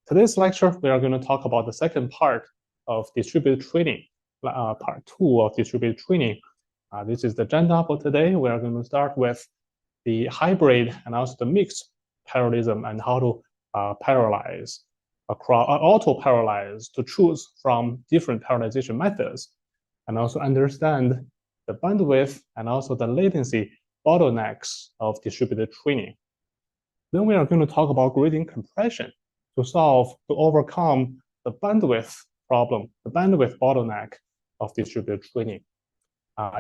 Today's lecture, we are going to talk about the second part of distributed training, part 2 of distributed training. This is the agenda for today. We are going to start with the hybrid and also the mixed parallelism and how to parallelize across auto-parallelize to choose from different parallelization methods, and also understand the bandwidth and also the latency bottlenecks of distributed training. Then we are going to talk about gradient compression to overcome the bandwidth problem, the bandwidth bottleneck of distributed training,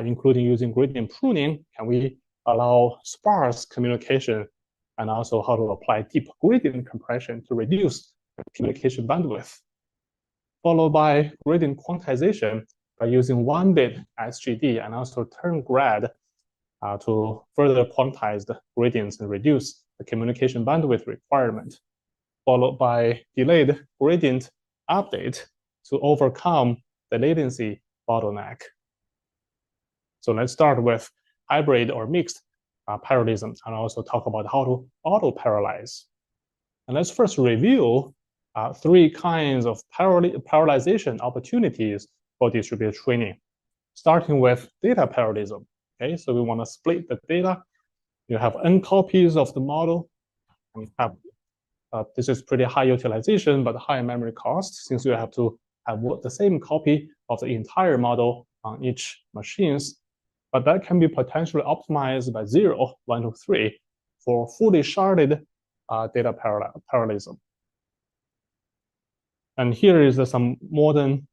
including using gradient pruning. Can we allow sparse communication, and also how to apply deep gradient compression to reduce communication bandwidth, followed by gradient quantization by using 1-bit SGD and also term grad to further quantize the gradients and reduce the communication bandwidth requirement, followed by delayed gradient update to overcome the latency bottleneck. So let's start with hybrid or mixed parallelism, and also talk about how to auto-parallelize. And let's first review 3 kinds of parallelization opportunities for distributed training, starting with data parallelism. Okay, so we want to split the data. You have n copies of the model, and you have this is pretty high utilization, but high memory cost, since you have to have the same copy of the entire model on each machines. But that can be potentially optimized by 0, 1 to 3 for fully sharded data parallelism. And here is some modern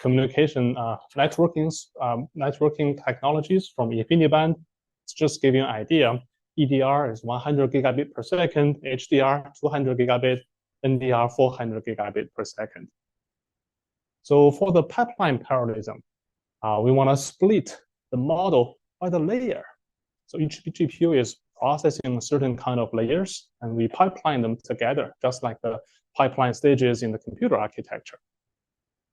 communication networking technologies from InfiniBand. It's just giving you an idea. EDR is 100 gigabit per second, HDR 200 gigabit, NDR 400 gigabit per second. So for the pipeline parallelism, we want to split the model by the layer. So each GPU is processing a certain kind of layers, and we pipeline them together, just like the pipeline stages in the computer architecture.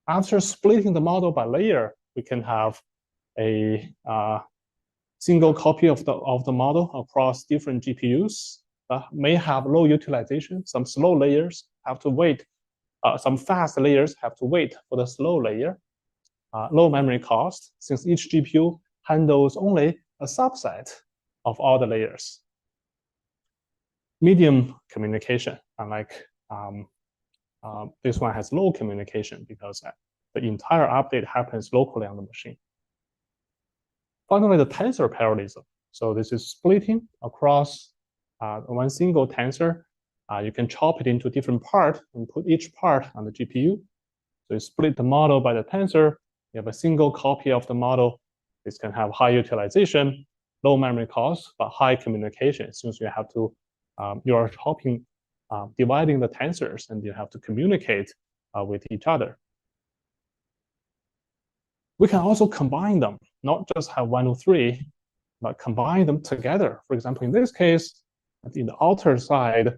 After splitting the model by layer, we can have a single copy of the model across different GPUs that may have low utilization. Some slow layers have to wait. Some fast layers have to wait for the slow layer. Low memory cost, since each GPU handles only a subset of all the layers. Medium communication, unlike this one has low communication because the entire update happens locally on the machine. Finally, the tensor parallelism. So this is splitting across one single tensor. You can chop it into different parts and put each part on the GPU. So you split the model by the tensor. You have a single copy of the model. This can have high utilization, low memory cost, but high communication, since you have to, you are chopping, dividing the tensors, and you have to communicate with each other. We can also combine them, not just have 1 to 3, but combine them together. For example, in this case, in the outer side,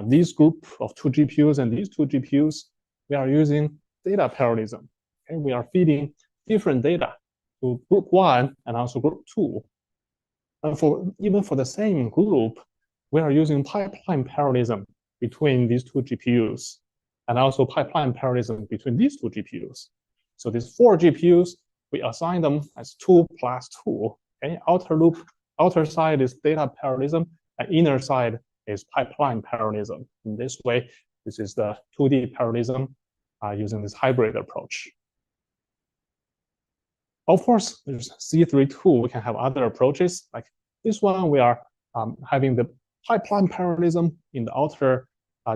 this group of 2 GPUs and these 2 GPUs, we are using data parallelism. Okay? We are feeding different data to group 1 and also group 2. And even for the same group, we are using pipeline parallelism between these 2 GPUs, and also pipeline parallelism between these 2 GPUs. So these 4 GPUs, we assign them as 2 plus 2. Okay? Outer side is data parallelism, and inner side is pipeline parallelism. In this way, this is the 2D parallelism using this hybrid approach. Of course, there's C3.2. We can have other approaches. Like this one, we are having the pipeline parallelism in the outer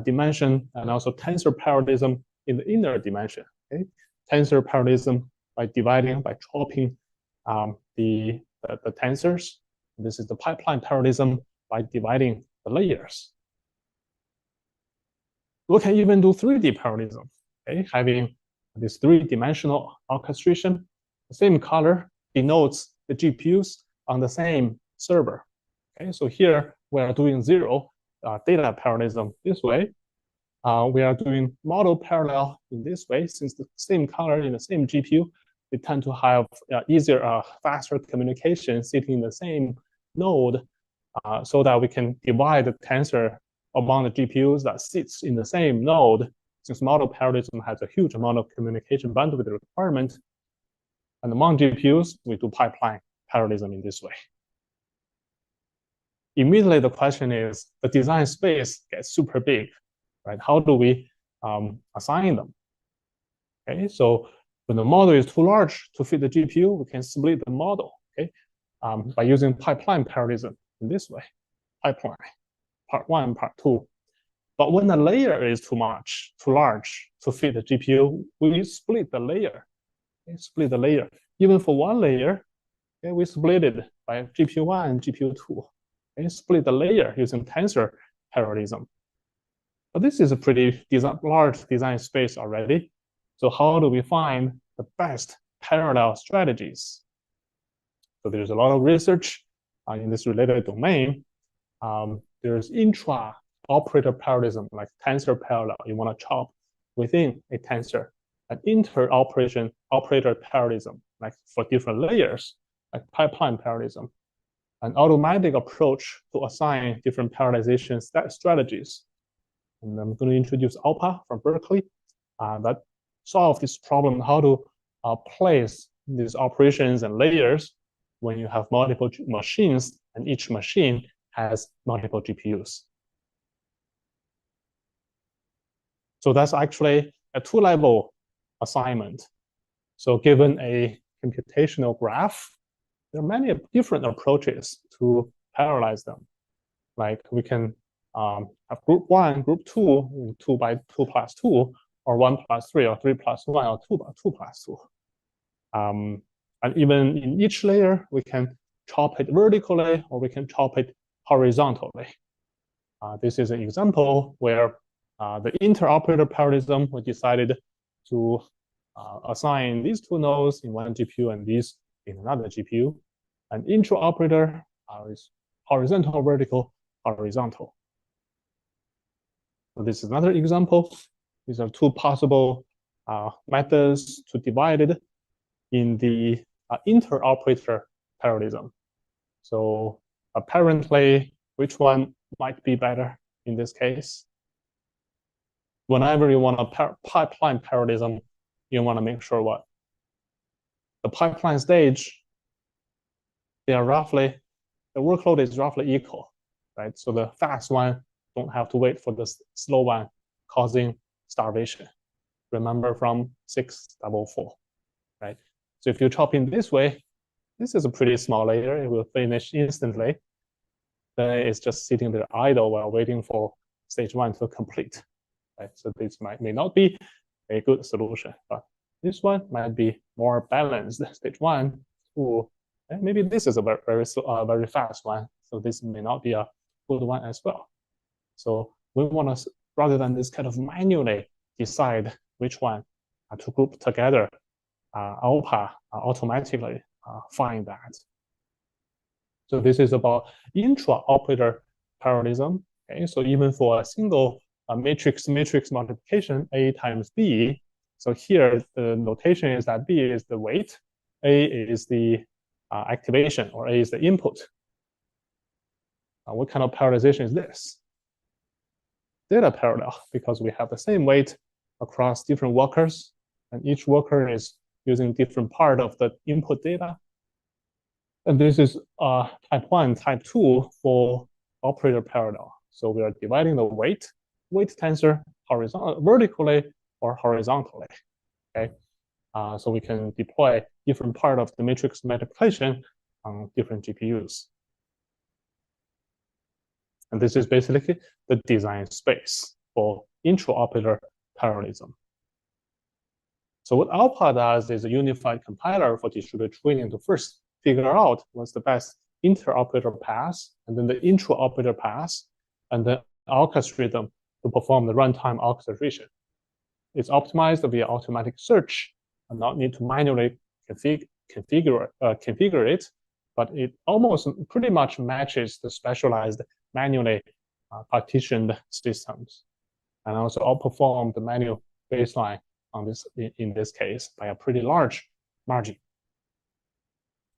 dimension, and also tensor parallelism in the inner dimension. Okay? Tensor parallelism by chopping the tensors. This is the pipeline parallelism by dividing the layers. We can even do 3D parallelism, okay? Having this 3-dimensional orchestration. The same color denotes the GPUs on the same server. Okay, so here we are doing 0 data parallelism this way. We are doing model parallel in this way. Since the same color in the same GPU, we tend to have easier, faster communication sitting in the same node, so that we can divide the tensor among the GPUs that sits in the same node since model parallelism has a huge amount of communication bandwidth requirement, and among GPUs, we do pipeline parallelism in this way. Immediately, the question is, the design space gets super big, right? How do we assign them? Okay, so when the model is too large to fit the GPU, we can split the model, okay, by using pipeline parallelism in this way, pipeline, part 1, part 2. But when the layer is too large to fit the GPU, we split the layer, okay, split the layer. Even for one layer, okay, we split it by GPU 1 and GPU 2. Okay, split the layer using tensor parallelism. But this is a pretty large design space already. So how do we find the best parallel strategies? So there's a lot of research in this related domain. There's intra-operator parallelism, like tensor parallel. You want to chop within a tensor. An inter-operator parallelism, like for different layers, like pipeline parallelism. An automatic approach to assign different parallelization strategies. And I'm going to introduce ALPA from Berkeley that solve this problem, how to place these operations and layers when you have multiple machines and each machine has multiple GPUs. So that's actually a two-level assignment. So given a computational graph, there are many different approaches to parallelize them. Like we can have group 1, group 2, 2 by 2 plus 2, or 1 plus 3, or 3 plus 1, or 2 by 2 plus 2. And even in each layer, we can chop it vertically, or we can chop it horizontally. This is an example where the interoperator parallelism, we decided to assign these two nodes in one GPU and these in another GPU. And intraoperator is horizontal, vertical, horizontal. So this is another example. These are two possible methods to divide it in the interoperator parallelism. So apparently, which one might be better in this case? Whenever you want a pipeline parallelism, you want to make sure what? The pipeline stage, the workload is roughly equal, right? So the fast one don't have to wait for the slow one, causing starvation. Remember from 644, right? So if you chop in this way, this is a pretty small layer. It will finish instantly. Then it's just sitting there idle while waiting for stage 1 to complete, right? So this may not be a good solution, but this one might be more balanced. Stage 1, 2, and maybe this is a very fast one. So this may not be a good one as well. So we want to, rather than this kind of manually decide which one to group together, ALPA automatically find that. So this is about intra-operator parallelism. Okay, so even for a single matrix multiplication, A times B. So here the notation is that B is the weight, A is the activation, or A is the input. What kind of parallelization is this? Data parallel, because we have the same weight across different workers, and each worker is using different part of the input data. And this is type 1, type 2 for operator parallel. So we are dividing the weight tensor vertically or horizontally. Okay, so we can deploy different part of the matrix multiplication on different GPUs. And this is basically the design space for intra-operator parallelism. So what ALPA does is a unified compiler for distributed training to first figure out what's the best inter-operator path, and then the intra-operator path, and then orchestrate them to perform the runtime orchestration. It's optimized via automatic search and not need to manually configure it, but it almost pretty much matches the specialized manually partitioned systems, and also outperform the manual baseline on this in this case by a pretty large margin.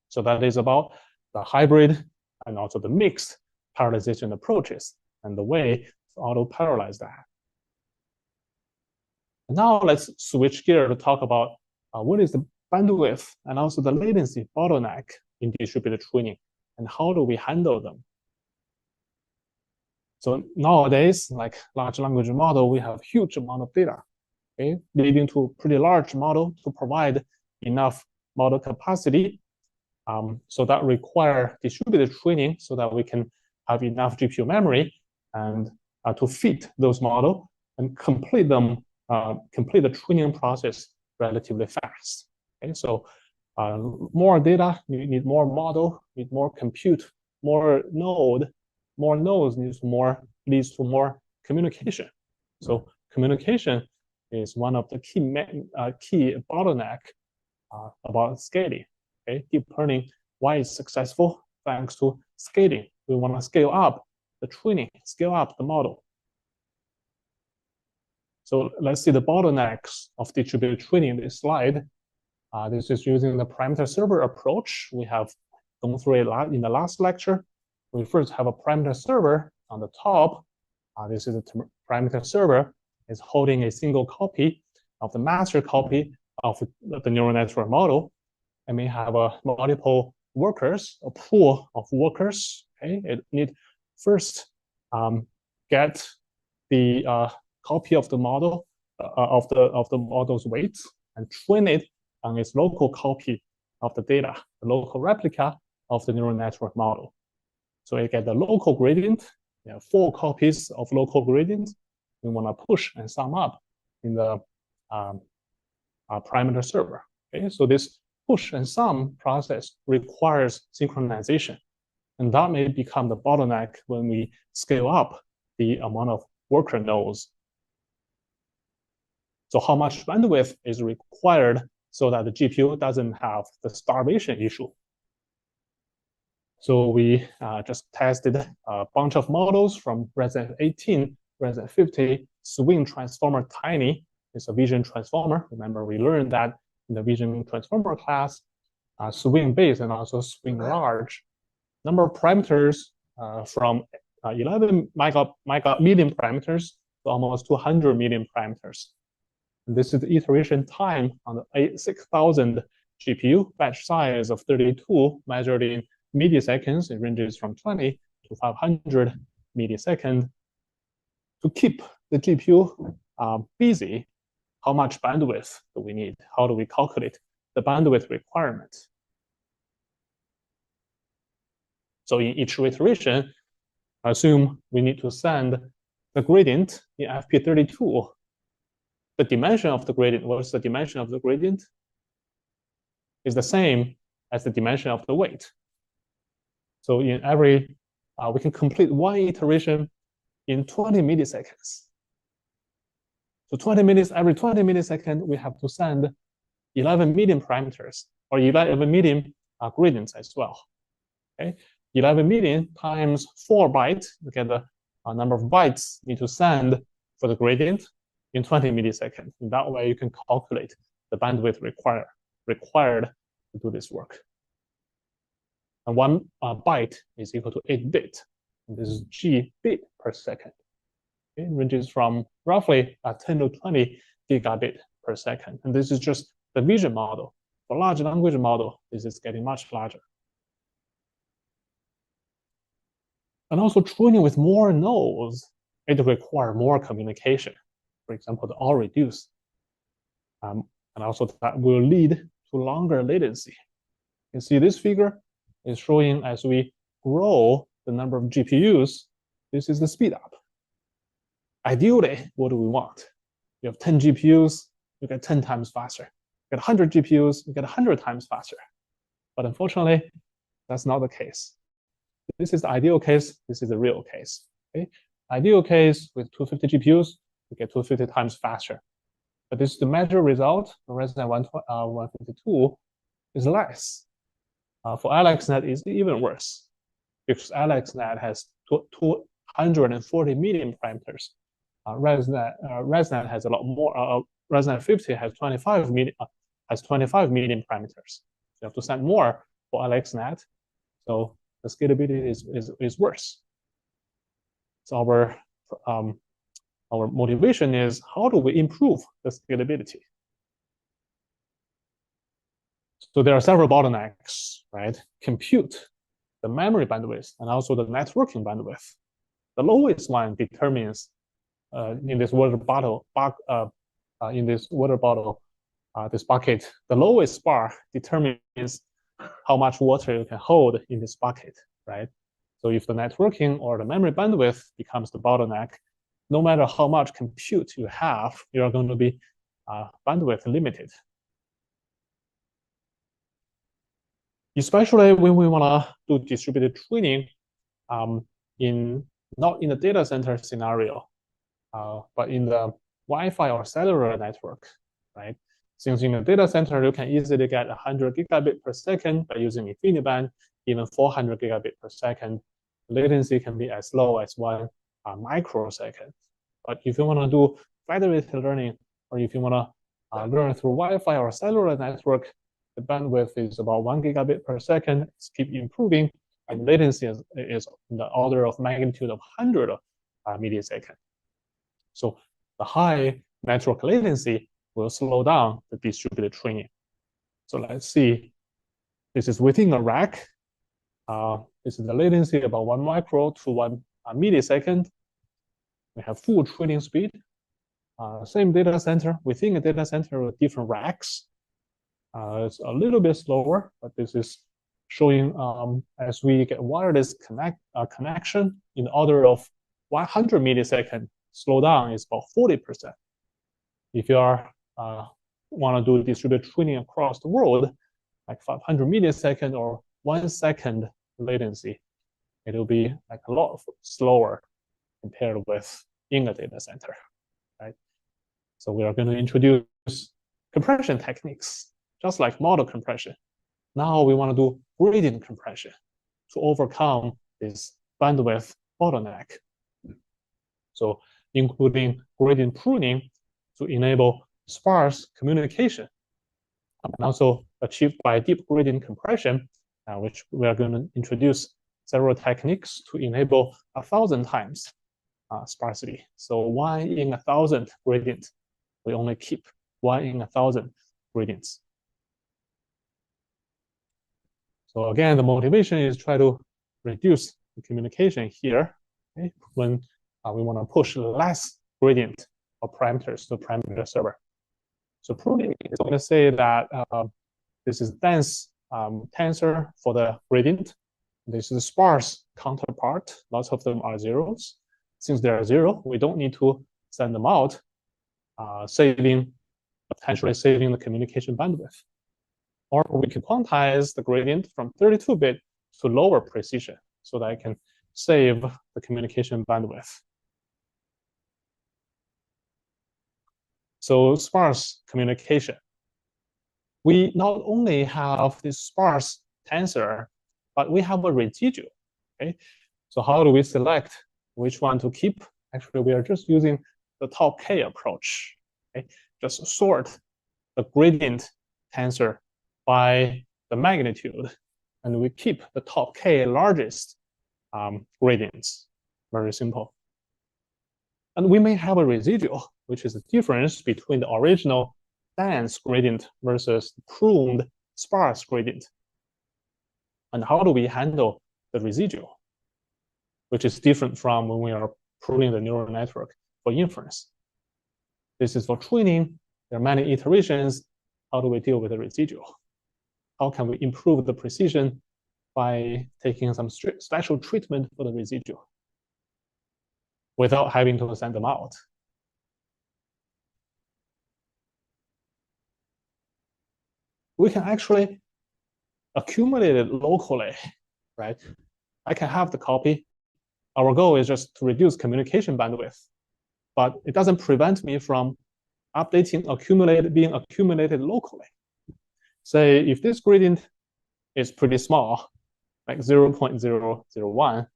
So that is about the hybrid and also the mixed parallelization approaches and the way to auto-parallelize that. Now let's switch gear to talk about what is the bandwidth and also the latency bottleneck in distributed training, and how do we handle them? So nowadays, like large language model, we have huge amount of data, okay, leading to pretty large model to provide enough model capacity. So that require distributed training so that we can have enough GPU memory and to fit those model and complete the training process relatively fast. Okay, so more data, you need more model, need more compute, more nodes leads to more communication. So communication is one of the key bottleneck about scaling. Okay, deep learning, why it's successful? Thanks to scaling. We want to scale up the training, scale up the model. So let's see the bottlenecks of distributed training in this slide. This is using the parameter server approach. We have gone through it in the last lecture. We first have a parameter server on the top. This is a parameter server. It's holding a single copy of the master copy of the neural network model. And we have multiple workers, a pool of workers. Okay, it need first get the copy of the model of the model's weights and train it on its local copy of the data, the local replica of the neural network model. So you get the local gradient, 4 copies of local gradient. We want to push and sum up in the parameter server. Okay, so this push and sum process requires synchronization, and that may become the bottleneck when we scale up the amount of worker nodes. So how much bandwidth is required so that the GPU doesn't have the starvation issue? So we just tested a bunch of models from Resident 18, Resident 50, Swing Transformer Tiny. It's a vision transformer. Remember, we learned that in the vision transformer class, swing base and also swing large. Number of parameters from 11 million parameters to almost 200 million parameters. And this is the iteration time on the 6,000 GPU, batch size of 32, measured in milliseconds. It ranges from 20 to 500 milliseconds. To keep the GPU busy, how much bandwidth do we need? How do we calculate the bandwidth requirement? So in each iteration, assume we need to send the gradient in FP32. The dimension of the gradient, what's the dimension of the gradient? Is the same as the dimension of the weight. So in every, we can complete one iteration in 20 milliseconds. So every 20 milliseconds, we have to send 11 million parameters or 11 million gradients as well. Okay, 11 million times 4 bytes, you get the number of bytes you need to send for the gradient in 20 milliseconds. In that way, you can calculate the bandwidth required to do this work. And 1 byte is equal to 8 bit. And this is G bit per second. It ranges from roughly 10 to 20 gigabit per second. And this is just the vision model. For large language model, this is getting much larger. And also training with more nodes, it requires more communication. For example, the all reduce. And also that will lead to longer latency. You see this figure is showing as we grow the number of GPUs, this is the speed up. Ideally, what do we want? You have 10 GPUs, you get 10 times faster. You get 100 GPUs, you get 100 times faster. But unfortunately, that's not the case. This is the ideal case, this is the real case. Okay? Ideal case with 250 GPUs, you get 250 times faster. But this is the measure result for Resident 152 is less. For AlexNet, it's even worse because AlexNet has 240 million parameters. ResNet has a lot more. ResNet 50 has 25 million parameters. You have to send more for AlexNet, so the scalability is worse. So our our motivation is how do we improve the scalability? So there are several bottlenecks, right? Compute, the memory bandwidth, and also the networking bandwidth. The lowest one determines in this water bottle, this bucket, the lowest bar determines how much water you can hold in this bucket, right? So if the networking or the memory bandwidth becomes the bottleneck, no matter how much compute you have, you are going to be bandwidth limited. Especially when we want to do distributed training, not in the data center scenario, but in the Wi-Fi or cellular network, right? Since in the data center, you can easily get 100 gigabit per second by using InfiniBand, even 400 gigabit per second. Latency can be as low as 1 microsecond. But if you want to do federated learning, or if you want to learn through Wi-Fi or cellular network, the bandwidth is about 1 gigabit per second. It's keep improving, and latency is in the order of magnitude of 100 milliseconds. So the high network latency will slow down the distributed training. So let's see. This is within a rack. This is the latency about 1 micro to 1 millisecond. We have full training speed. Same data center, within a data center with different racks. It's a little bit slower, but this is showing as we get wireless connection in the order of 100 milliseconds, slowdown is about 40%. If you are want to do distributed training across the world, like 500 milliseconds or 1 second latency, it will be like a lot slower compared with in a data center, right? So we are going to introduce compression techniques, just like model compression. Now we want to do gradient compression to overcome this bandwidth bottleneck. So including gradient pruning to enable sparse communication, and also achieved by deep gradient compression, which we are going to introduce several techniques to enable 1,000 times sparsity. So 1 in 1,000 gradients, we only keep 1 in 1,000 gradients. So again, the motivation is try to reduce the communication here, okay, when we want to push less gradient or parameters to the parameter server. So pruning is going to say that this is dense tensor for the gradient. This is sparse counterpart. Lots of them are zeros. Since they are zero, we don't need to send them out, potentially saving the communication bandwidth. Or we can quantize the gradient from 32-bit to lower precision so that I can save the communication bandwidth. So sparse communication. We not only have this sparse tensor, but we have a residual, okay? So how do we select which one to keep? Actually, we are just using the top K approach, okay? Just sort the gradient tensor by the magnitude, and we keep the top K largest gradients. Very simple. And we may have a residual, which is the difference between the original dense gradient versus the pruned sparse gradient. And how do we handle the residual, which is different from when we are pruning the neural network for inference? This is for training. There are many iterations. How do we deal with the residual? How can we improve the precision by taking some special treatment for the residual without having to send them out? We can actually accumulate it locally, right? I can have the copy. Our goal is just to reduce communication bandwidth, but it doesn't prevent me from updating being accumulated locally. Say if this gradient is pretty small, like 0.001,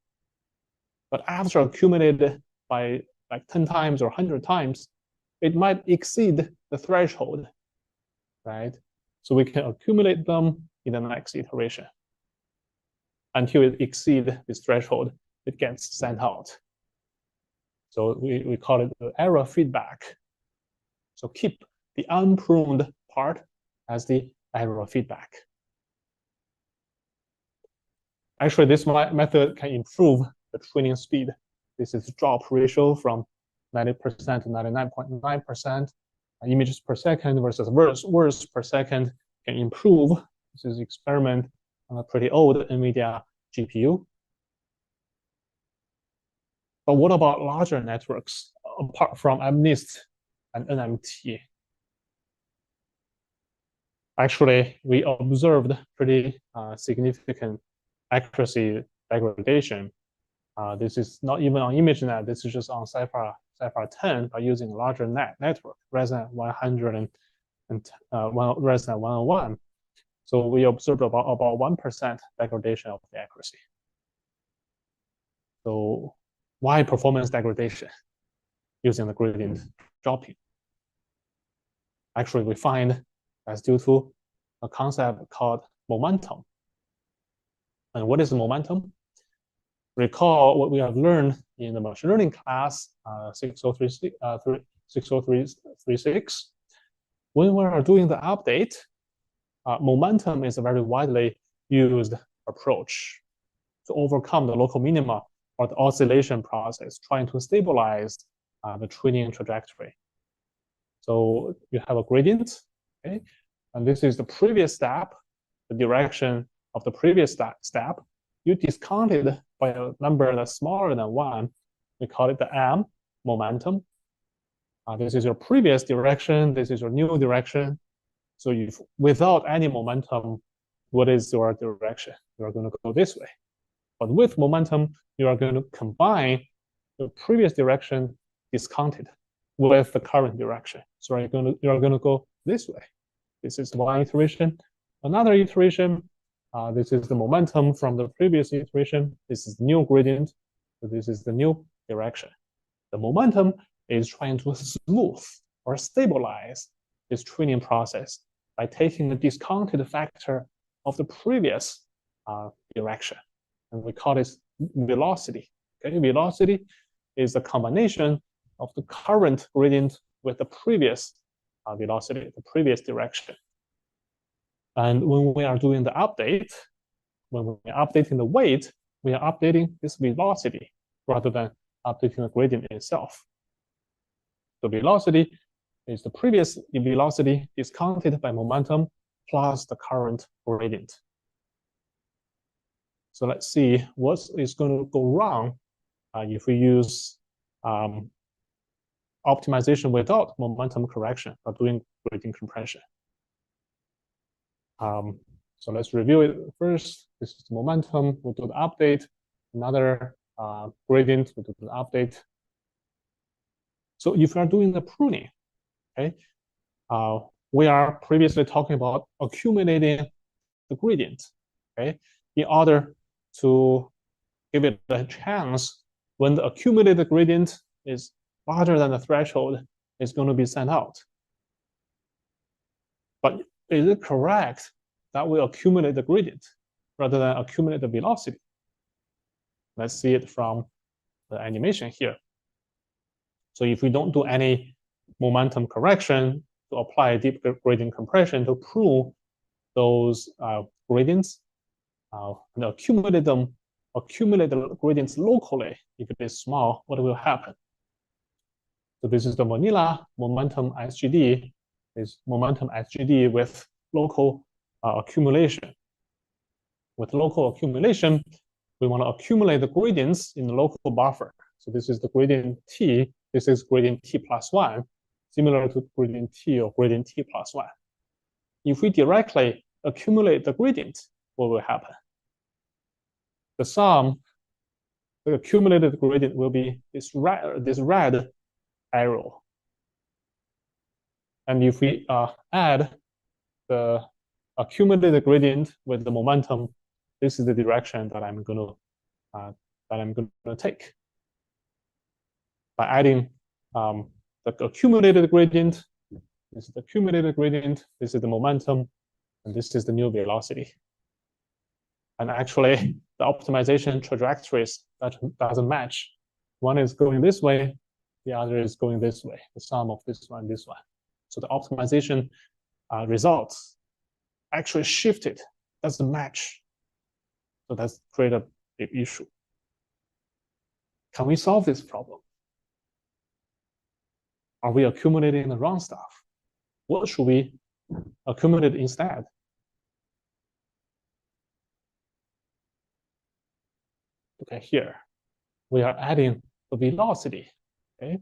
but after accumulated by like 10 times or 100 times, it might exceed the threshold, right? So we can accumulate them in the next iteration. Until it exceeds this threshold, it gets sent out. So we call it the error feedback. So keep the unpruned part as the error feedback. Actually, this method can improve the training speed. This is drop ratio from 90% to 99.9%. Images per second versus words per second can improve. This is experiment on a pretty old NVIDIA GPU. But what about larger networks apart from MNIST and NMT? Actually, we observed pretty significant accuracy degradation. This is not even on ImageNet. This is just on Cypher 10 by using a larger network, rather than 100 rather than 101. So we observed about 1% degradation of the accuracy. So why performance degradation using the gradient dropping? Actually, we find that's due to a concept called momentum. And what is momentum? Recall what we have learned in the machine learning class 60336. When we are doing the update, momentum is a very widely used approach to overcome the local minima or the oscillation process, trying to stabilize the training trajectory. So you have a gradient, okay? And this is the previous step, the direction of the previous step. You discount it by a number that's smaller than 1. We call it the M, momentum. This is your previous direction. This is your new direction. So without any momentum, what is your direction? You are going to go this way. But with momentum, you are going to combine the previous direction discounted with the current direction. So you are going to go this way. This is one iteration. Another iteration, this is the momentum from the previous iteration. This is the new gradient. So this is the new direction. The momentum is trying to smooth or stabilize this training process by taking the discounted factor of the previous direction. And we call this velocity. Okay? Velocity is the combination of the current gradient with the previous velocity, the previous direction. And when we are doing the update, when we are updating the weight, we are updating this velocity rather than updating the gradient itself. The velocity is the previous velocity discounted by momentum plus the current gradient. So let's see what is going to go wrong if we use optimization without momentum correction or doing gradient compression. So let's review it first. This is the momentum. We'll do the update. Another gradient, we'll do the update. So if we are doing the pruning, okay, we are previously talking about accumulating the gradient, okay, in order to give it a chance when the accumulated gradient is larger than the threshold, it's going to be sent out. But is it correct that we accumulate the gradient rather than accumulate the velocity? Let's see it from the animation here. So if we don't do any momentum correction to apply deep gradient compression to prune those gradients, and accumulate the gradients locally, if it is small, what will happen? So this is the vanilla momentum SGD, is momentum SGD with local accumulation. With local accumulation, we want to accumulate the gradients in the local buffer. So this is the gradient T, this is gradient T plus 1, similar to gradient T or gradient T plus 1. If we directly accumulate the gradient, what will happen? The sum, the accumulated gradient will be this red arrow. And if we add the accumulated gradient with the momentum, this is the direction that I'm going to take. By adding the accumulated gradient, this is the accumulated gradient, this is the momentum, and this is the new velocity. And actually, the optimization trajectories that doesn't match. One is going this way, the other is going this way, the sum of this one and this one. So the optimization results actually shifted, doesn't match. So that's create a big issue. Can we solve this problem? Are we accumulating the wrong stuff? What should we accumulate instead? Okay, here we are adding the velocity. Okay,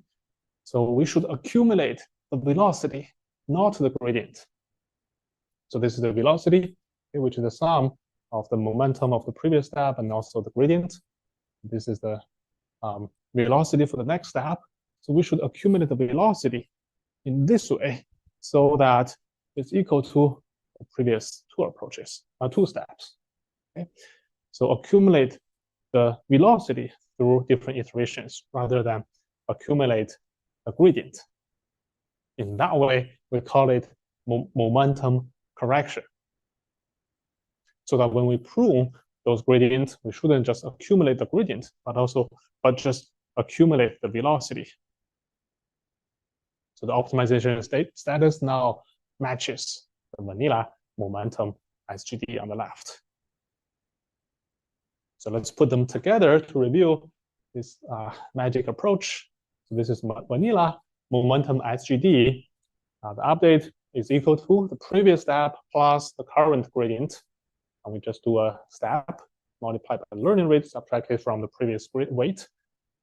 so we should accumulate the velocity, not the gradient. So this is the velocity, okay, which is the sum of the momentum of the previous step and also the gradient. This is the velocity for the next step. So we should accumulate the velocity in this way so that it's equal to the previous two approaches, two steps. Okay? So accumulate the velocity through different iterations rather than accumulate a gradient. In that way, we call it momentum correction. So that when we prune those gradients, we shouldn't just accumulate the gradient, but just accumulate the velocity. So the optimization status now matches the vanilla momentum SGD on the left. So let's put them together to review this magic approach. So this is vanilla momentum SGD. The update is equal to the previous step plus the current gradient. And we just do a step multiplied by the learning rate subtracted from the previous weight.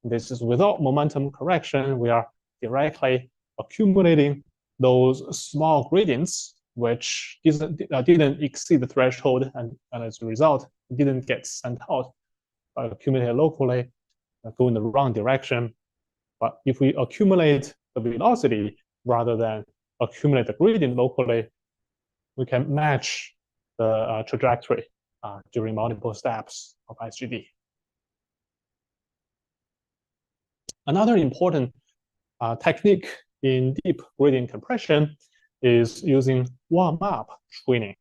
This is without momentum correction. We are directly accumulating those small gradients which didn't exceed the threshold, and as a result, didn't get sent out, but accumulated locally, go in the wrong direction. But if we accumulate the velocity rather than accumulate the gradient locally, we can match the trajectory during multiple steps of SGD. Another important technique in deep gradient compression is using warm-up training.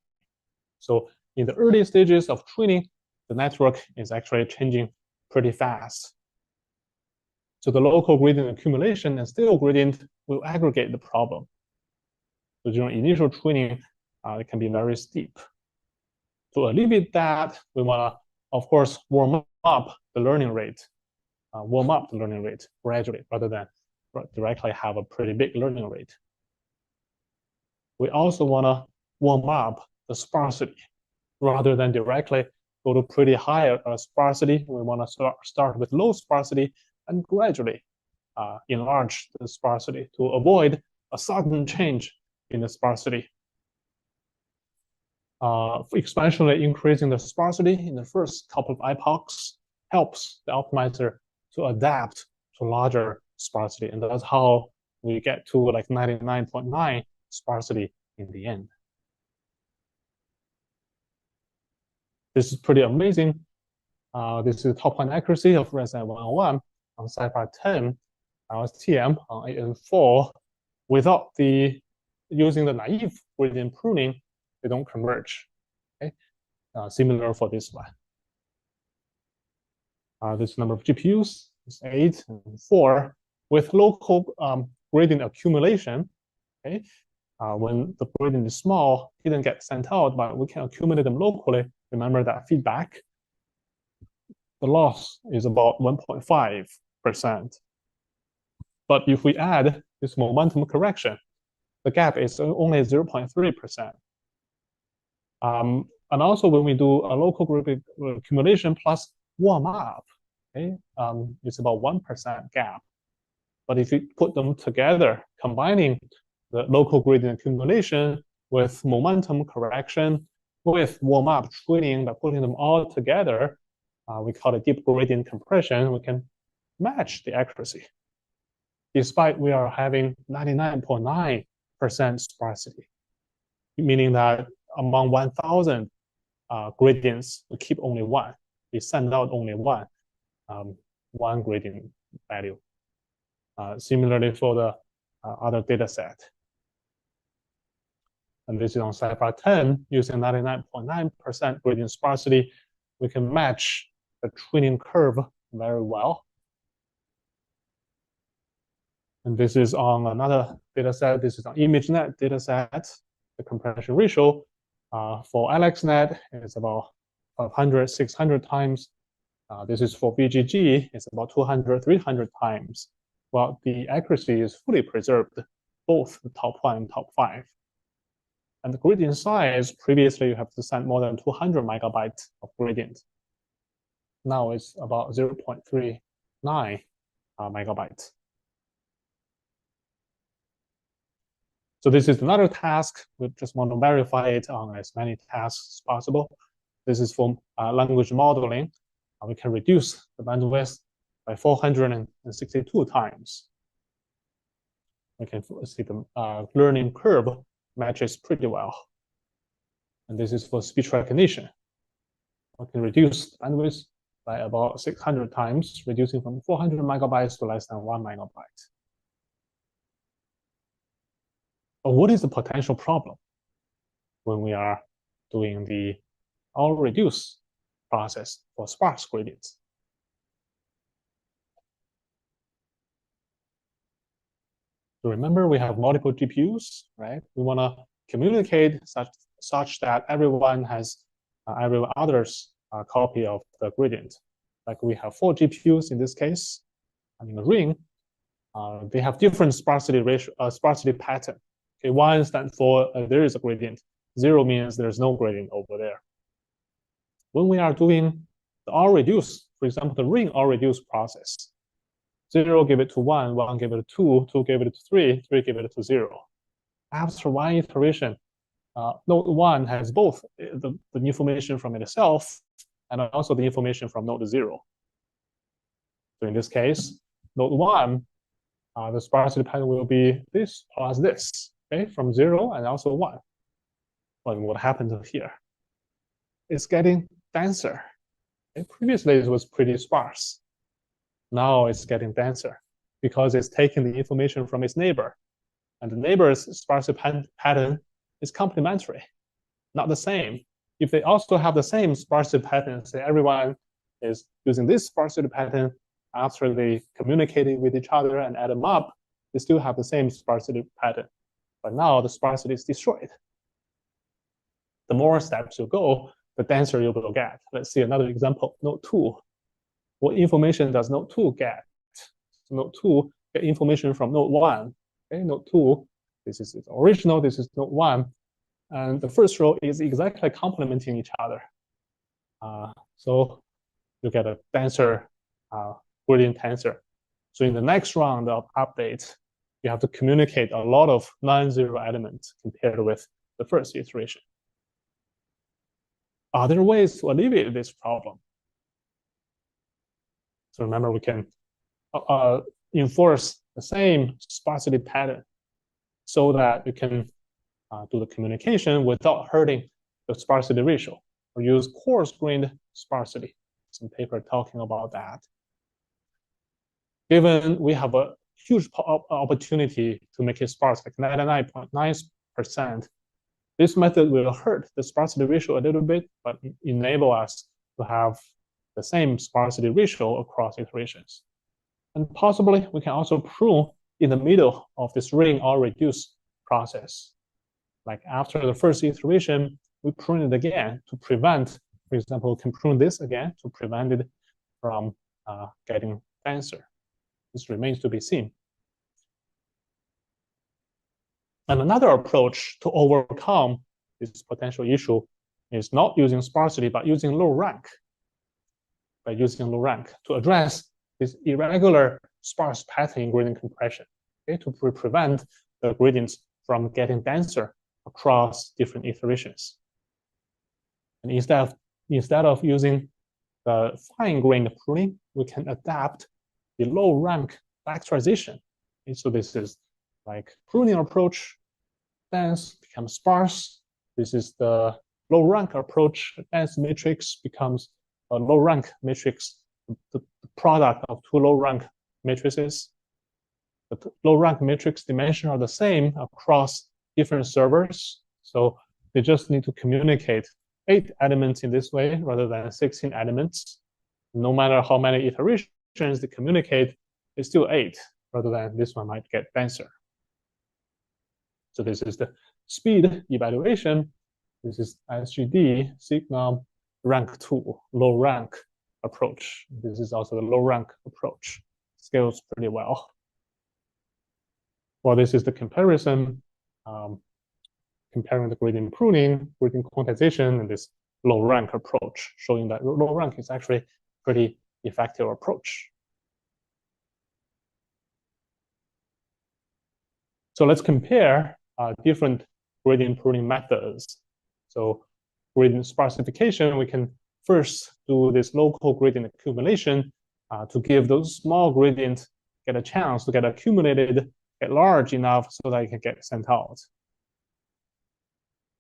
So in the early stages of training, the network is actually changing pretty fast. So the local gradient accumulation and stale gradient will aggregate the problem. So during initial training, it can be very steep. To alleviate that, we want to, of course, warm up the learning rate gradually rather than directly have a pretty big learning rate. We also want to warm up the sparsity rather than directly go to pretty high sparsity. We want to start with low sparsity and gradually enlarge the sparsity to avoid a sudden change in the sparsity. Exponentially increasing the sparsity in the first couple of epochs helps the optimizer to adapt to larger sparsity, and that's how we get to like 99.9 sparsity in the end. This is pretty amazing. This is top line accuracy of ResNet 101 on Cypher 10, LSTM on AN4. Without using the naive gradient pruning, they don't converge. Okay, similar for this one. This number of GPUs is 8 and 4 with local gradient accumulation. Okay, when the gradient is small, it didn't get sent out, but we can accumulate them locally. Remember that feedback. The loss is about 1.5%. But if we add this momentum correction, the gap is only 0.3%. And also when we do a local gradient accumulation plus warm up, okay, it's about 1% gap. But if you put them together, combining the local gradient accumulation with momentum correction with warm-up training, by putting them all together, we call it deep gradient compression, we can match the accuracy. Despite we are having 99.9% sparsity, meaning that among 1,000 gradients, we keep only one. We send out only one gradient value. Similarly for the other data set. And this is on Cypher 10, using 99.9% gradient sparsity, we can match the training curve very well. And this is on another data set. This is on ImageNet data set. The compression ratio for AlexNet is about 500, 600 times. This is for VGG, it's about 200, 300 times. Well, the accuracy is fully preserved, both the top 1 and top 5. And the gradient size, previously you have to send more than 200 megabytes of gradient. Now it's about 0.39 megabytes. So this is another task. We just want to verify it on as many tasks as possible. This is for language modeling. We can reduce the bandwidth by 462 times. We can see the learning curve matches pretty well. And this is for speech recognition. We can reduce bandwidth by about 600 times, reducing from 400 megabytes to less than 1 megabyte. But what is the potential problem when we are doing the all-reduce process for sparse gradients? So remember, we have multiple GPUs, right? We want to communicate such that everyone has every other's copy of the gradient. Like we have 4 GPUs in this case, and in the ring, they have different sparsity ratio, sparsity pattern. Okay, 1 stands for there is a gradient. 0 means there's no gradient over there. When we are doing the all-reduce, for example, the ring all-reduce process, 0 give it to 1, 1 give it to 2, 2 give it to 3, 3 give it to 0. After one iteration, node 1 has both the information from itself and also the information from node 0. So in this case, node 1, the sparsity pattern will be this plus this, okay, from 0 and also 1. But what happened here? It's getting denser. Okay, previously, it was pretty sparse. Now it's getting denser because it's taking the information from its neighbor. And the neighbor's sparsity pattern is complementary, not the same. If they also have the same sparsity pattern, say everyone is using this sparsity pattern, after they communicated with each other and add them up, they still have the same sparsity pattern. But now the sparsity is destroyed. The more steps you go, the denser you will get. Let's see another example, node 2. What information does node 2 get? So node 2 get information from node 1. Okay, node 2, this is its original, this is node 1. And the first row is exactly complementing each other. So you get a denser gradient tensor. So in the next round of updates, you have to communicate a lot of non-zero elements compared with the first iteration. Are there ways to alleviate this problem? So remember, we can enforce the same sparsity pattern so that you can do the communication without hurting the sparsity ratio, or use coarse-grained sparsity. Some paper talking about that. Given we have a huge opportunity to make it sparse, like 99.9%, this method will hurt the sparsity ratio a little bit, but enable us to have the same sparsity ratio across iterations. And possibly, we can also prune in the middle of this ring or reduce process. Like after the first iteration, we prune it again to prevent, for example, we can prune this again to prevent it from getting denser. This remains to be seen. And another approach to overcome this potential issue is not using sparsity, but using low rank. By using low rank to address this irregular sparse pattern in gradient compression, okay, to prevent the gradients from getting denser across different iterations. And instead of using the fine-grained pruning, we can adapt the low-rank factorization. Okay, so this is like pruning approach, dense becomes sparse. This is the low-rank approach. Dense matrix becomes a low-rank matrix, the product of two low-rank matrices. The low-rank matrix dimensions are the same across different servers. So they just need to communicate 8 elements in this way rather than 16 elements. No matter how many iterations they communicate, it's still 8. rather than this one might get denser. So this is the speed evaluation. This is SGD sigma rank 2, low rank approach. This is also the low rank approach. Scales pretty well. Well, this is the comparison, comparing the gradient pruning, gradient quantization, and this low rank approach, showing that low rank is actually pretty effective approach. So let's compare different gradient pruning methods. So gradient sparsification, we can first do this local gradient accumulation to give those small gradients get a chance to get accumulated, get large enough so that it can get sent out.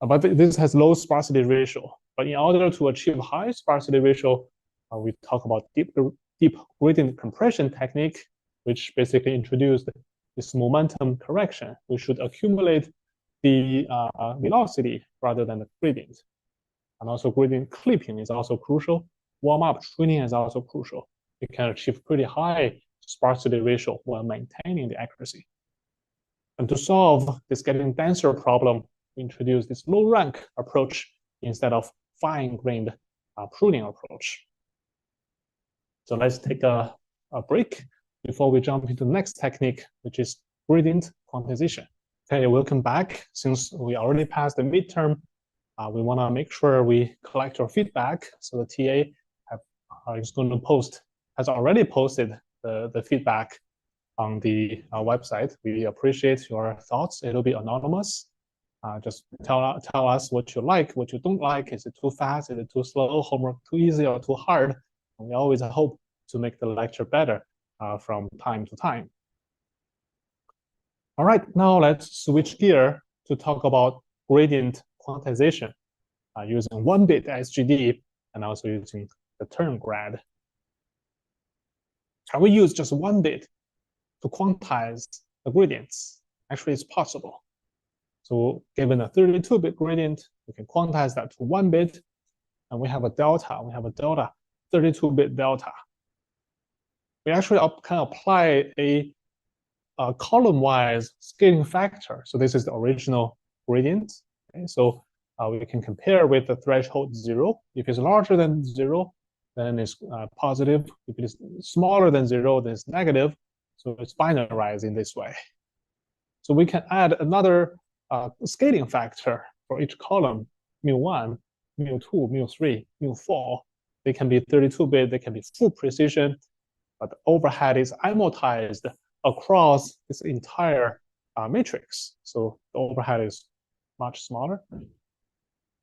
But this has low sparsity ratio. But in order to achieve high sparsity ratio, we talk about deep gradient compression technique, which basically introduced this momentum correction. We should accumulate the velocity rather than the gradient. And also gradient clipping is also crucial. Warm-up training is also crucial. You can achieve pretty high sparsity ratio while maintaining the accuracy. And to solve this getting denser problem, we introduce this low rank approach instead of fine-grained pruning approach. So let's take a break before we jump into the next technique, which is gradient quantization. Okay, welcome back. Since we already passed the midterm, we want to make sure we collect your feedback. So the TA has already posted the feedback on the website. We appreciate your thoughts. It'll be anonymous. Just tell us what you like, what you don't like. Is it too fast? Is it too slow? Homework too easy or too hard? And we always hope to make the lecture better from time to time. All right, now let's switch gear to talk about gradient quantization using 1-bit SGD and also using the term grad. Can we use just 1 bit to quantize the gradients? Actually, it's possible. So given a 32-bit gradient, we can quantize that to 1 bit, and we have a delta. We have a delta, 32-bit delta. We actually can apply a column-wise scaling factor. So this is the original gradient. Okay? So we can compare with the threshold 0. If it's larger than 0, then it's positive. If it is smaller than 0, then it's negative. So it's binarized in this way. So we can add another scaling factor for each column, mu1, mu2, mu3, mu4. They can be 32-bit, they can be full precision, but the overhead is amortized across this entire matrix. So the overhead is much smaller.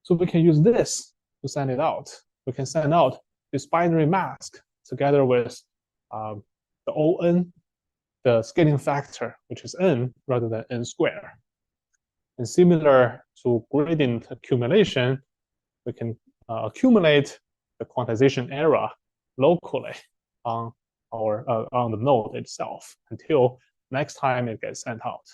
So we can use this to send it out. We can send out this binary mask together with the ON, the scaling factor, which is n rather than n squared. And similar to gradient accumulation, we can accumulate the quantization error locally on the node itself until next time it gets sent out.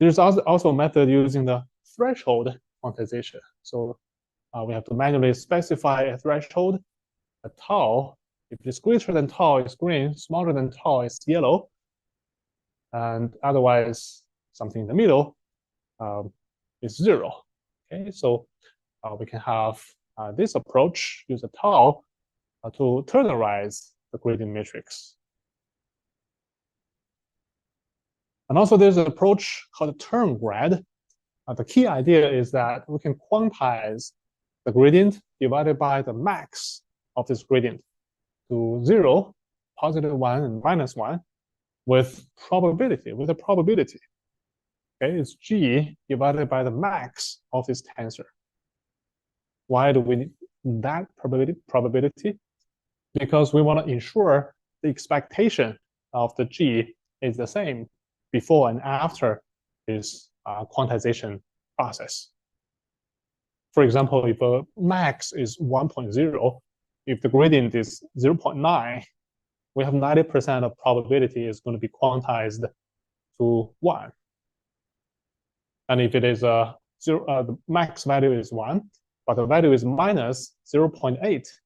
There's also a method using the threshold quantization. So we have to manually specify a threshold, a tau. If it's greater than tau, it's green. Smaller than tau, it's yellow. And otherwise, something in the middle is 0. Okay, so we can have this approach, use a tau to ternarize the gradient matrix. And also there's an approach called term grad. The key idea is that we can quantize the gradient divided by the max of this gradient to 0, +1, and -1 with probability, with a probability. Okay, it's G divided by the max of this tensor. Why do we need that probability? Because we want to ensure the expectation of the G is the same before and after this quantization process. For example, if a max is 1.0, if the gradient is 0.9, we have 90% of probability is going to be quantized to 1. And if it is the max value is 1, but the value is -0.8,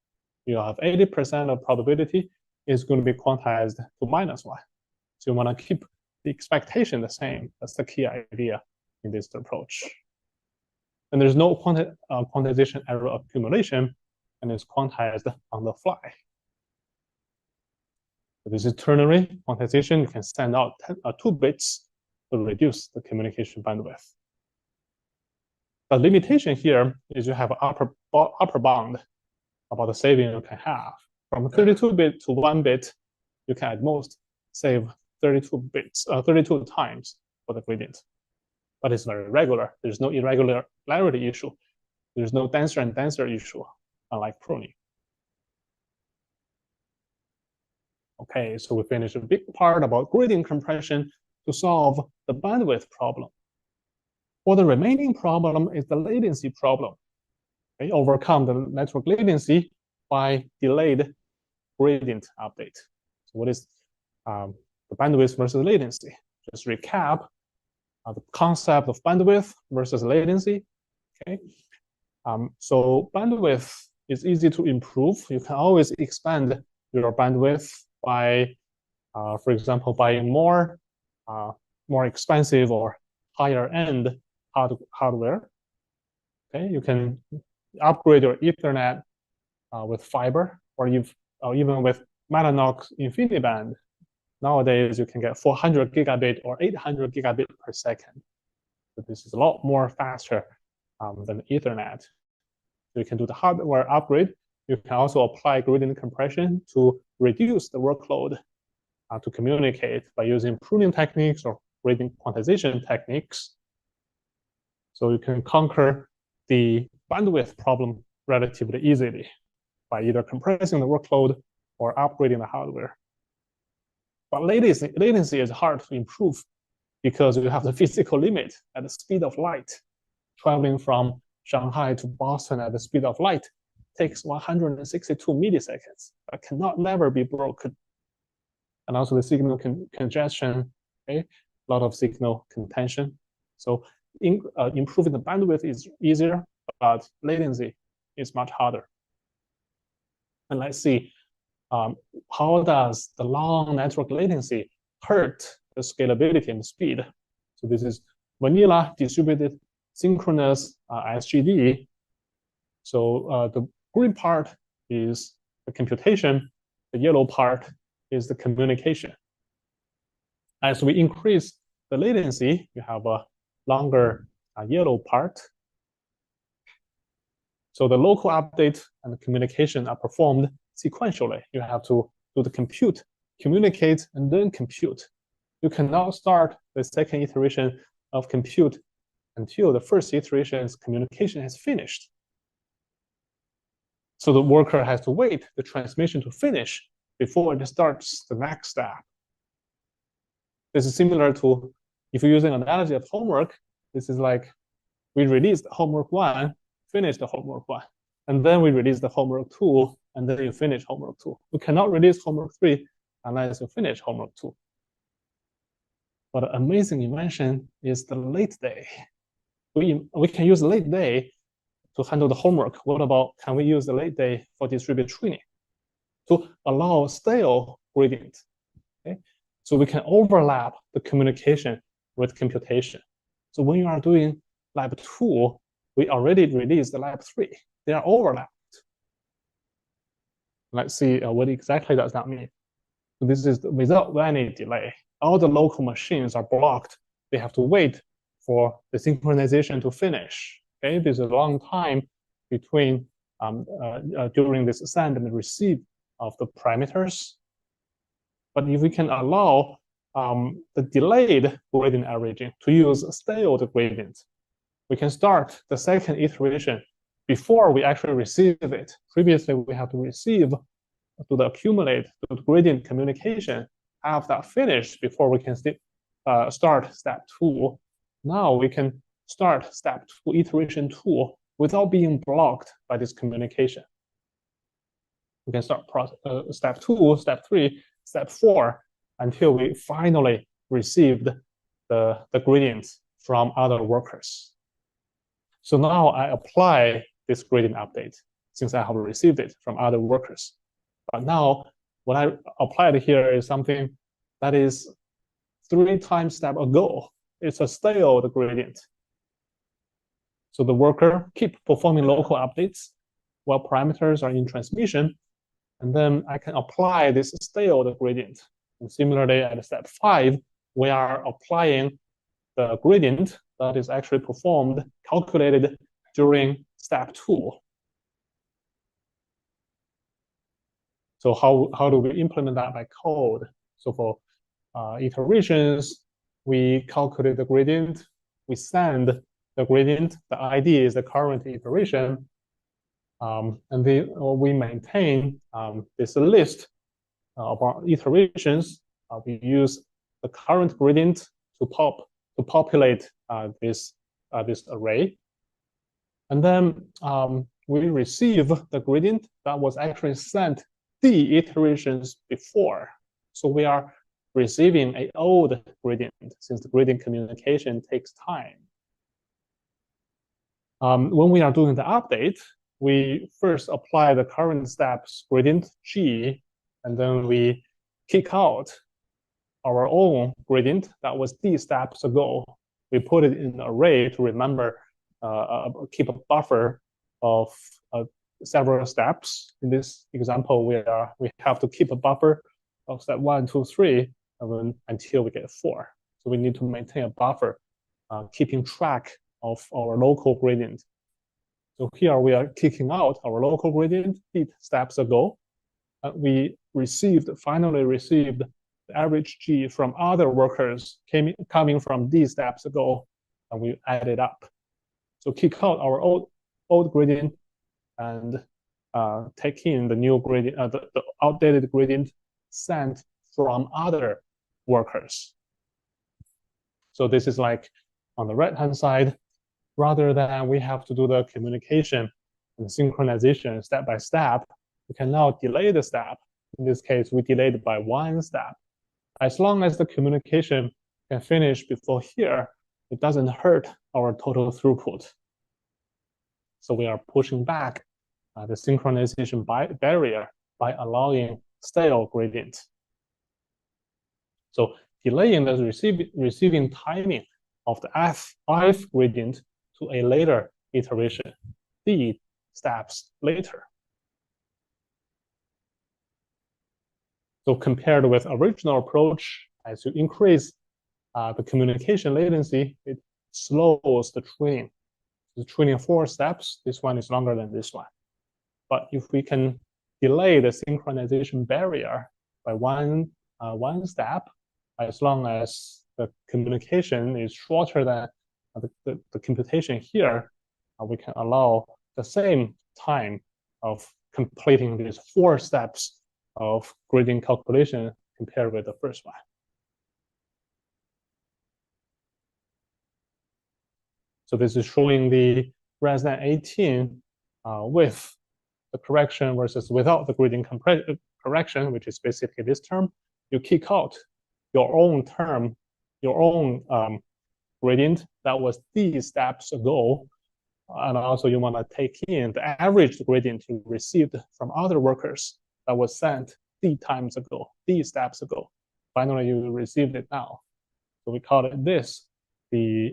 you have 80% of probability is going to be quantized to -1. So you want to keep the expectation the same. That's the key idea in this approach. And there's no quantization error accumulation, and it's quantized on the fly. So this is ternary quantization. You can send out 2 bits to reduce the communication bandwidth. The limitation here is you have an upper bound about the saving you can have. From 32-bit to 1 bit, you can at most save 32 times for the gradient. But it's very regular. There's no irregularity issue. There's no denser and denser issue, unlike pruning. Okay, so we finished a big part about gradient compression to solve the bandwidth problem. For the remaining problem is the latency problem. Okay, overcome the network latency by delayed gradient update. So what is the bandwidth versus latency? Just recap the concept of bandwidth versus latency. Okay, so bandwidth is easy to improve. You can always expand your bandwidth by, for example, buying more expensive or higher end hardware. Okay, you can upgrade your Ethernet with fiber, or even with Mellanox InfiniBand. Nowadays, you can get 400 gigabit or 800 gigabit per second. So this is a lot more faster than Ethernet. So you can do the hardware upgrade. You can also apply gradient compression to reduce the workload to communicate by using pruning techniques or gradient quantization techniques. So you can conquer the bandwidth problem relatively easily by either compressing the workload or upgrading the hardware. But latency is hard to improve because you have the physical limit at the speed of light. Traveling from Shanghai to Boston at the speed of light takes 162 milliseconds. That cannot never be broken. And also the signal congestion, okay? A lot of signal contention. So improving the bandwidth is easier, but latency is much harder. And let's see, how does the long network latency hurt the scalability and speed? So this is vanilla distributed synchronous SGD. So the green part is the computation. The yellow part is the communication. As we increase the latency, you have a longer yellow part. So the local update and the communication are performed sequentially. You have to do the compute, communicate, and then compute. You cannot start the second iteration of compute until the first iteration's communication has finished. So the worker has to wait the transmission to finish before it starts the next step. This is similar to, if you're using an analogy of homework, this is like we released homework 1, finish the homework 1, and then we release the homework 2, and then you finish homework 2. You cannot release homework 3 unless you finish homework 2. But the amazing invention is the late day. We can use late day to handle the homework. What about, can we use the late day for distributed training to allow stale gradient? Okay, so we can overlap the communication with computation. So when you are doing lab 2, we already released the lab 3. They are overlapped. Let's see what exactly does that mean. So this is without any delay. All the local machines are blocked. They have to wait for the synchronization to finish. Okay, there's a long time between during this send and receive of the parameters. But if we can allow the delayed gradient averaging to use stale gradient, we can start the second iteration before we actually receive it. Previously, we have to receive to the accumulate the gradient communication, have that finished before we can start step 2. Now we can start step 2, iteration 2, without being blocked by this communication. We can start step 2, step 3, step 4, until we finally received the gradients from other workers. So now I apply this gradient update since I have received it from other workers. But now what I applied here is something that is 3 time step ago. It's a stale gradient. So the worker keep performing local updates while parameters are in transmission. And then I can apply this stale gradient. And similarly, at step 5, we are applying the gradient that is actually performed, calculated during step 2. So how do we implement that by code? So for iterations, we calculate the gradient, we send the gradient, the ID is the current iteration, and then we maintain this list of our iterations. We use the current gradient to populate this array, and then we receive the gradient that was actually sent the iterations before. So we are receiving an old gradient since the gradient communication takes time. When we are doing the update, we first apply the current steps gradient G, and then we kick out our own gradient that was D steps ago. We put it in an array to remember, keep a buffer of several steps. In this example, we have to keep a buffer of step 1, 2, 3, until we get 4. So we need to maintain a buffer, keeping track of our local gradient. So here we are kicking out our local gradient 8 steps ago. We finally received the average G from other workers coming from these steps ago, and we add it up. So kick out our old gradient and take in the new gradient, the outdated gradient sent from other workers. So this is like on the right-hand side, rather than we have to do the communication and synchronization step by step, we can now delay the step. In this case, we delayed it by 1 step. As long as the communication can finish before here, it doesn't hurt our total throughput. So we are pushing back the synchronization barrier by allowing stale gradient. So delaying the receiving timing of the ith gradient to a later iteration, D steps later. So compared with original approach, as you increase the communication latency, it slows the training. The training 4 steps, this one is longer than this one. But if we can delay the synchronization barrier by one step, as long as the communication is shorter than the computation here, we can allow the same time of completing these 4 steps of gradient calculation compared with the first one. So this is showing the ResNet 18 with the correction versus without the gradient correction, which is basically this term. You kick out your own term, your own gradient that was D steps ago, and also you want to take in the average gradient you received from other workers that was sent D times ago, D steps ago. Finally, you received it now. So we call it this, the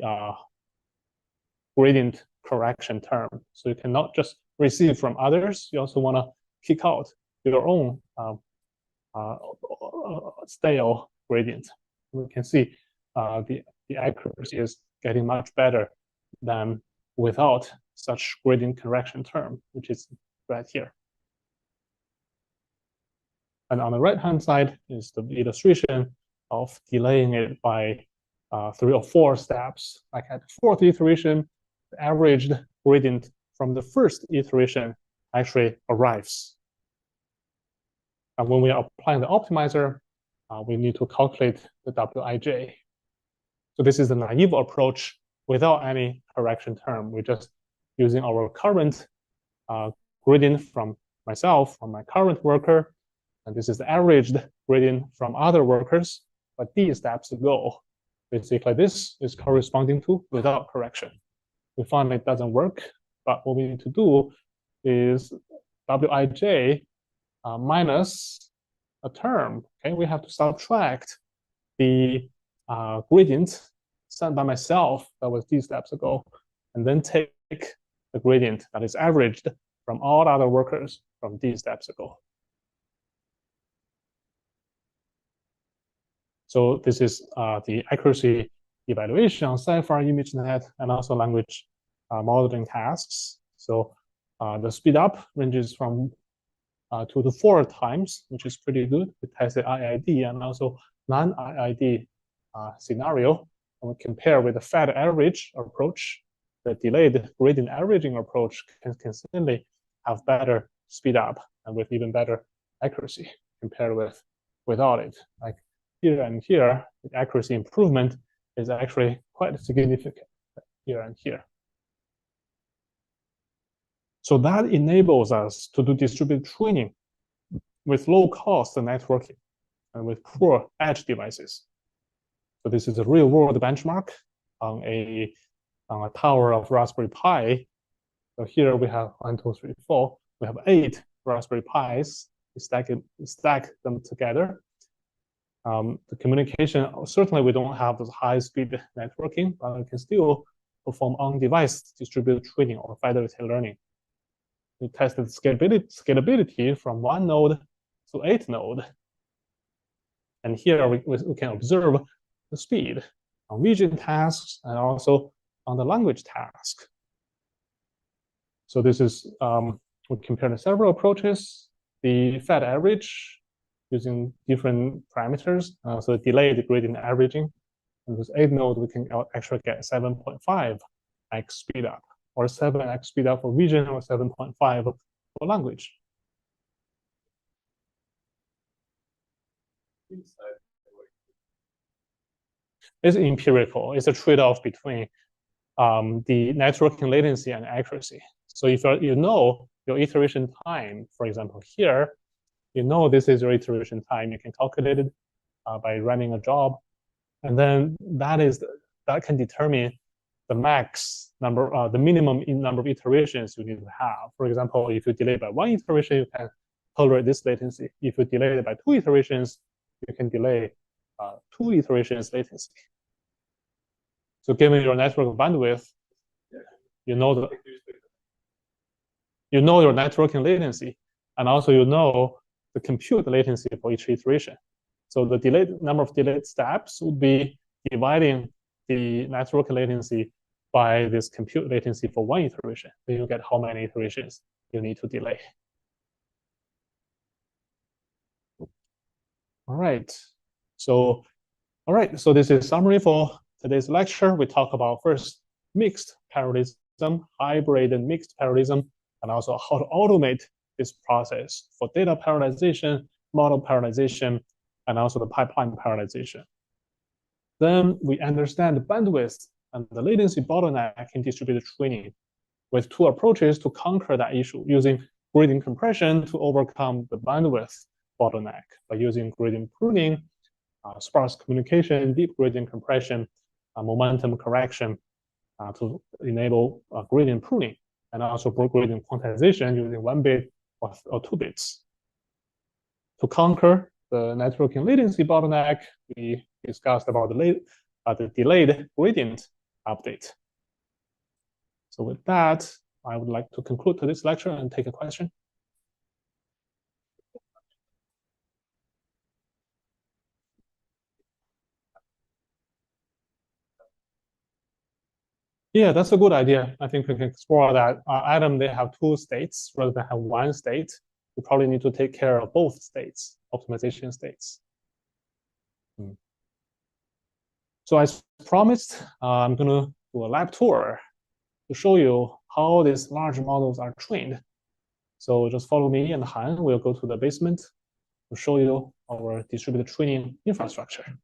gradient correction term. So you cannot just receive from others, you also want to kick out your own stale gradient. We can see the accuracy is getting much better than without such gradient correction term, which is right here. And on the right-hand side is the illustration of delaying it by 3 or 4 steps. Like at the 4th iteration, the averaged gradient from the first iteration actually arrives. And when we are applying the optimizer, we need to calculate the Wij. So this is the naive approach without any correction term. We're just using our current gradient from myself, from my current worker, and this is the averaged gradient from other workers, but D steps ago. Basically, this is corresponding to without correction. We find it doesn't work, but what we need to do is Wij minus a term, okay, we have to subtract the gradient sent by myself that was these steps ago, and then take the gradient that is averaged from all other workers from these steps ago. So this is the accuracy evaluation on Sapphire ImageNet and also language modeling tasks. So the speed up ranges from 2 to 4 times, which is pretty good. We tested IID and also non-IID scenario. And we compare with the fat average approach. The delayed gradient averaging approach can consistently have better speed up and with even better accuracy compared with without it. Like here and here, the accuracy improvement is actually quite significant here and here. So that enables us to do distributed training with low cost networking and with poor edge devices. So this is a real world benchmark on a tower of Raspberry Pi. So here we have 1, 2, 3, 4. We have 8 Raspberry Pis. We stack them together. The communication, certainly we don't have this high speed networking, but we can still perform on-device distributed training or federated learning. We tested scalability from 1 node to 8 node. And here we can observe the speed on vision tasks and also on the language task. So this is, we compared several approaches, the fat average using different parameters, so delayed gradient averaging. And with 8 node, we can actually get 7.5x speed up, or 7x speed up for vision, or 7.5 for language. It's empirical. It's a trade-off between the networking latency and accuracy. So if you know your iteration time, for example, here, you know this is your iteration time, you can calculate it by running a job. And then that can determine the max number, the minimum number of iterations you need to have. For example, if you delay by 1 iteration, you can tolerate this latency. If you delay it by 2 iterations, you can delay 2 iterations latency. So given your network bandwidth, you know your networking latency, and also you know the compute latency for each iteration. So the number of delayed steps would be dividing the network latency by this compute latency for 1 iteration. Then you get how many iterations you need to delay. All right. So this is summary for today's lecture. We talk about first mixed parallelism, hybrid and mixed parallelism, and also how to automate this process for data parallelization, model parallelization, and also the pipeline parallelization. Then we understand the bandwidth and the latency bottleneck in distributed training with 2 approaches to conquer that issue, using gradient compression to overcome the bandwidth bottleneck by using gradient pruning, sparse communication, deep gradient compression, momentum correction to enable gradient pruning, and also gradient quantization using 1 bit or 2 bits. To conquer the networking latency bottleneck, we discussed about the delayed gradient update. So with that, I would like to conclude today's lecture and take a question. Yeah, that's a good idea. I think we can explore that. Atom, they have 2 states rather than have 1 state. You probably need to take care of both states, optimization states. So as promised, I'm going to do a lab tour to show you how these large models are trained. So just follow me and Han. We'll go to the basement to show you our distributed training infrastructure.